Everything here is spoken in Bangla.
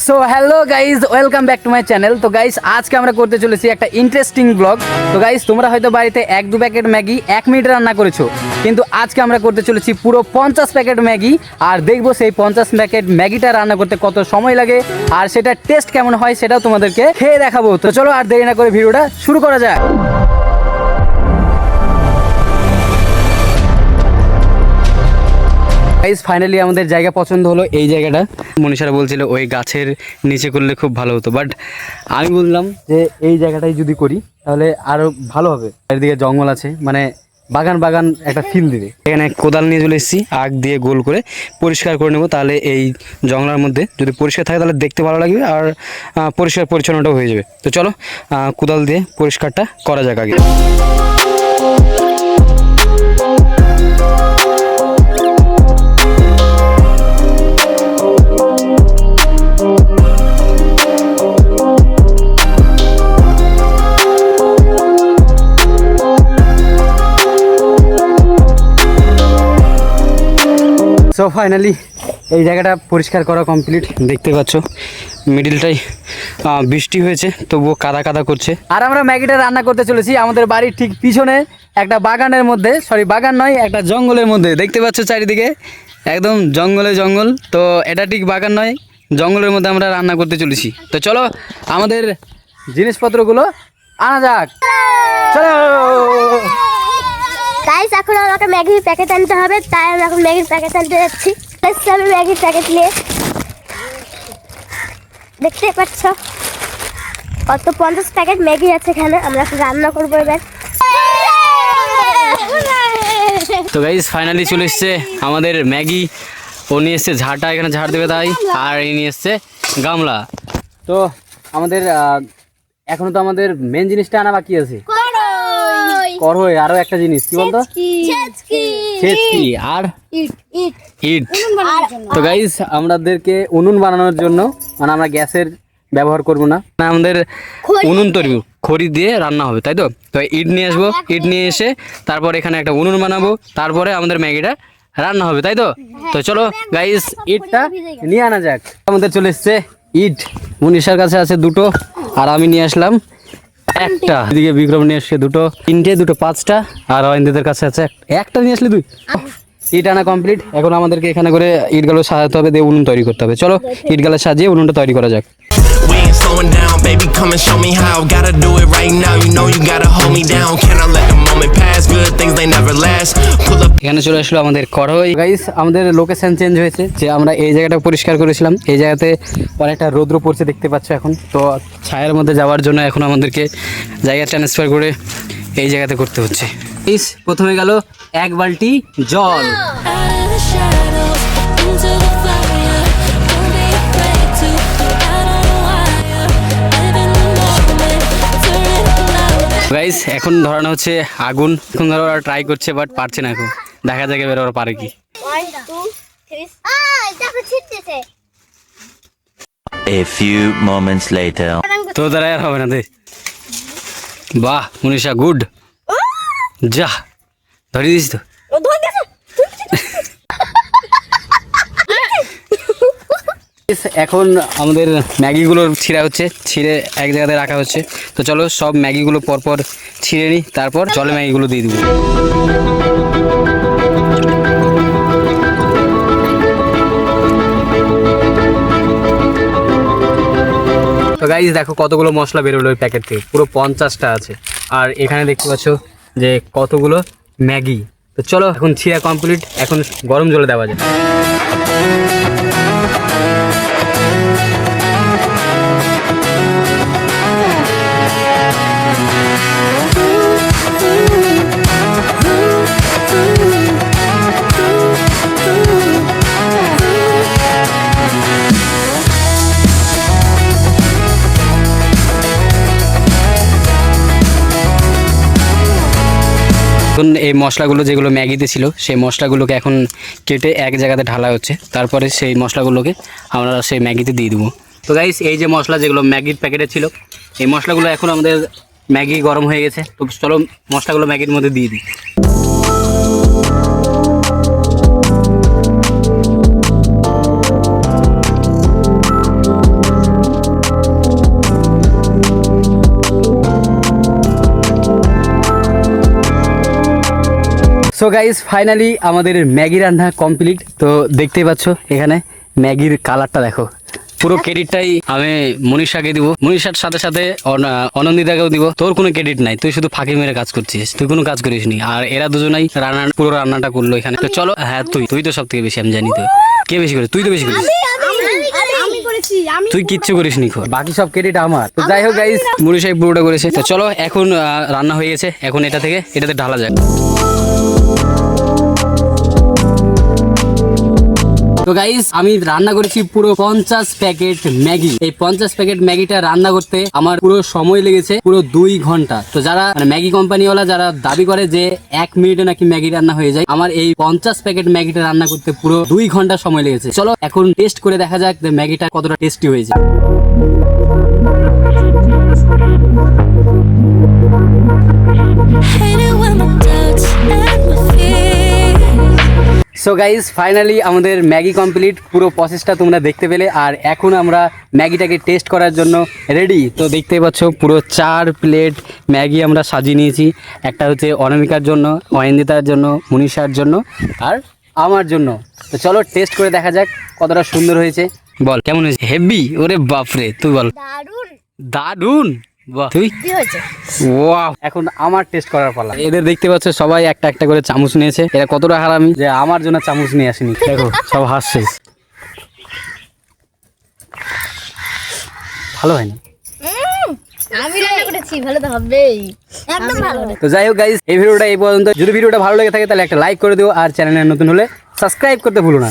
So hello guys, welcome back to my channel. তো গাইজ আজকে আমরা করতে চলেছি একটা ইন্টারেস্টিং ব্লগ। তো গাইজ তোমরা হয়তো বাড়িতে 1-2 প্যাকেট ম্যাগি 1 মিনিটে রান্না করেছো, কিন্তু আজকে আমরা করতে চলেছি পুরো 50 প্যাকেট ম্যাগি। আর দেখবো সেই 50 প্যাকেট ম্যাগিটা রান্না করতে কত সময় লাগে আর সেটা টেস্ট কেমন হয় সেটাও তোমাদেরকে খেয়ে দেখাবো। তো চলো আর দেরি না করে ভিডিওটা শুরু করা যাক। গাইস ফাইনালি আমাদের জায়গা পছন্দ হলো, এই জায়গাটা। মনীষারা বলছিল ওই গাছের নিচে করলে খুব ভালো হতো, বাট আমি বললাম যে এই জায়গাটাই যদি করি তাহলে আরও ভালো হবে। চারিদিকে জঙ্গল আছে, মানে বাগান বাগান একটা ফিল দিবে। এখানে কোদাল নিয়ে চলে এসেছি, আগ দিয়ে গোল করে পরিষ্কার করে নেবো। তাহলে এই জঙ্গলের মধ্যে যদি পরিষ্কার থাকে তাহলে দেখতে ভালো লাগবে আর পরিষ্কার পরিচ্ছন্নটাও হয়ে যাবে। তো চলো কোদাল দিয়ে পরিষ্কারটা করা যাক আগে। সো ফাইনালি এই জায়গাটা পরিষ্কার করা কমপ্লিট। দেখতে পাচ্ছ মিডিলটাই বৃষ্টি হয়েছে, তবুও কাদা কাদা করছে। আর আমরা ম্যাগিটা রান্না করতে চলেছি আমাদের বাড়ির ঠিক পিছনে একটা বাগানের মধ্যে, সরি বাগান নয়, একটা জঙ্গলের মধ্যে। দেখতে পাচ্ছ চারিদিকে একদম জঙ্গলে জঙ্গল। তো এটা ঠিক বাগান নয়, জঙ্গলের মধ্যে আমরা রান্না করতে চলেছি। তো চলো আমাদের জিনিসপত্রগুলো আনা যাক, চলো। গাইস এখন আমাকে ম্যাগির প্যাকেট আনতে হবে, তাই আমি এখন ম্যাগির প্যাকেট আনতে যাচ্ছি। আমি ম্যাগির প্যাকেট নিয়ে, দেখতে পাচ্ছ কত 50 প্যাকেট ম্যাগি আছে এখানে। আমরা এখন রান্না করবো এবার। তো গাইস ফাইনালি চলে এসছে আমাদের ম্যাগি। ও নিয়ে এসছে ঝাড়টা, এখানে ঝাড় দেবে তাই, আর এই নিয়ে এসছে গামলা। তো আমাদের এখনো তো আমাদের মেন জিনিসটা আনা বাকি আছে, করহই। আরো একটা জিনিস কি বলতো, ছেচকি আর ইট। তো গাইস আমাদেরকে উনুন বানানোর জন্য, মানে আমরা গ্যাসের ব্যবহার করব না, আমাদের উনুন তৈরি খড়ি দিয়ে রান্না হবে, তাই তো। তো ইট নিয়ে আসবো, ইট নিয়ে এসে তারপর এখানে একটা উনুন বানাবো, তারপরে আমাদের ম্যাগিটা রান্না হবে, তাই তো। তো চলো গাইস ইটটা নিয়ে আনা যাক। আমাদের চলে এসছে ইট, মনীষার কাছে আছে 2টো আর আমি নিয়ে আসলাম একটা। এদিকে বিক্রম নিয়ে আসছে 2টো, 3টে, 2টো 5টা, আর অয়ন্তিদের কাছে আছে একটা নিয়ে আসলে 2। ইট আনা কমপ্লিট। এখন আমাদেরকে এখানে করে ইটগুলো সাজাতে হবে, দিয়ে উনুন তৈরি করতে হবে। চলো ইটগুলো সাজিয়ে উনুনটা তৈরি করা যাক। We ain't slowing down, baby, come and show me how. Gotta do it right now, you know you gotta hold me down. Cannot let the moment pass, good things they never last. Pull up. এখানে চলে আসলো আমাদের কড়াই। গাইস আমাদের লোকেশন চেঞ্জ হয়েছে, যে আমরা এই জায়গাটা পরিষ্কার করেছিলাম, এই জায়গাতে অনেকটা রৌদ্র পড়ছে দেখতে পাচ্ছ এখন। তো ছায়ার মধ্যে যাওয়ার জন্য এখন আমাদেরকে জায়গা ট্রান্সফার করে এই জায়গাতে করতে হচ্ছে। প্রথমে গেল 1 বালতি জল। গাইস এখন ধরানো হচ্ছে আগুন। এখন ধরো ওরা ট্রাই করছে, বাট পারছে না। এখন দেখা যাবে এবার ওরা পারে কি। 1 2 3 দেখো ছিটতেছে। A few moments later. তো দাঁড়া আর হবে না দে। বাহ মনীষা গুড, যা ধরে দিস তো। ও ধরে গেছে। এখন আমাদের ম্যাগিগুলো ছিঁড়া হচ্ছে, ছিঁড়ে এক জায়গাতে রাখা হচ্ছে। তো চলো সব ম্যাগিগুলো পরপর ছিঁড়ে নিই, তারপর জলে ম্যাগিগুলো দিয়ে দেবো। তো গাইস দেখো কতগুলো মশলা বেরোলো ওই প্যাকেট থেকে, পুরো 50টা আছে। আর এখানে দেখতে পাচ্ছ যে কতগুলো ম্যাগি। তো চলো এখন ছিঁড়া কমপ্লিট, এখন গরম জলে দেওয়া যায়। এখন এই মশলাগুলো যেগুলো ম্যাগিতে ছিল সেই মশলাগুলোকে এখন কেটে এক জায়গাতে ঢালা হচ্ছে, তারপরে সেই মশলাগুলোকে আমরা সেই ম্যাগিতে দিয়ে দেবো। তো গাইস এই যে মশলা যেগুলো ম্যাগির প্যাকেটে ছিল, এই মশলাগুলো এখন আমাদের ম্যাগি গরম হয়ে গেছে। তো চলো মশলাগুলো ম্যাগির মধ্যে দিয়ে দিই। সো গাইস ফাইনালি আমাদের ম্যাগি রান্না কমপ্লিট। তো দেখতেই পাচ্ছ এখানে ম্যাগির কালারটা দেখো। পুরো ক্রেডিটটাই আমি মনীষাকে দিব, মনীষার সাথে সাথে অনন্দিতাকেও দিব। তোর কোনো ক্রেডিট নাই, তুই শুধু ফাঁকি মেরে কাজ করছিস, তুই কোনো কাজ করিস নি। আর এরা দুজনাই পুরো রান্নাটা করলো এখানে। তো চলো, হ্যাঁ তুই তো সব থেকে বেশি, আমি জানি। তো কে বেশি করে? তুই তো বেশি করিস। তুই কিচ্ছু করিস নি, বাকি সব ক্রেডিট আমার। তো যাই হোক গাইস, মনীষাই পুরোটা করেছে। তো চলো এখন রান্না হয়ে গেছে, এখন এটাতে ঢালা যাক। তো গাইস আমি রান্না করেছি পুরো 50 প্যাকেট ম্যাগি। এই 50 প্যাকেট ম্যাগিটা রান্না করতে আমার পুরো সময় লেগেছে পুরো 2 ঘন্টা। তো যারা ম্যাগি কোম্পানিওয়ালা যারা দাবি করে যে 1 মিনিটে নাকি ম্যাগি রান্না হয়ে যায়, আমার এই 50 প্যাকেট ম্যাগিটা রান্না করতে পুরো 2 ঘন্টা সময় লেগেছে। চলো এখন টেস্ট করে দেখা যাক যে ম্যাগিটা কতটা টেস্টি হয়েছে। সো গাইস ফাইনালি আমাদের ম্যাগি কমপ্লিট, পুরো প্রসেসটা তোমরা দেখতে পেলে। আর এখন আমরা ম্যাগিটাকে টেস্ট করার জন্য রেডি। তো দেখতেই পাচ্ছ পুরো 4 প্লেট ম্যাগি আমরা সাজিয়ে নিয়েছি। একটা হচ্ছে অনামিকার জন্য, অয়ন্দিতার জন্য, মনীষার জন্য আর আমার জন্য। তো চলো টেস্ট করে দেখা যাক কতটা সুন্দর হয়েছে। বল কেমন হয়েছে? হেভি? ওরে বাপরে, তুই বল। দারুণ। দারুণ। বাহ, তুই? কি হয়েছে? ওয়াও, এখন আমার টেস্ট করার পালা। এদের দেখতে পাচ্ছ সবাই একটা একটা করে চামচ নিয়েছে। এরা কতটা হারামি যে আমার জন্য চামচ নিয়ে আসেনি। দেখো সব হাসছে। ভালো হয়নি? আমি রান্না করেছি, ভালো তো হবেই, একদম ভালো। তো যাই হোক গাইস, এই ভিডিওটা এই পর্যন্ত। যদি ভিডিওটা ভালো লেগে থাকে তাহলে একটা লাইক করে দিও, আর চ্যানেলে নতুন হলে সাবস্ক্রাইব করতে ভুলো না।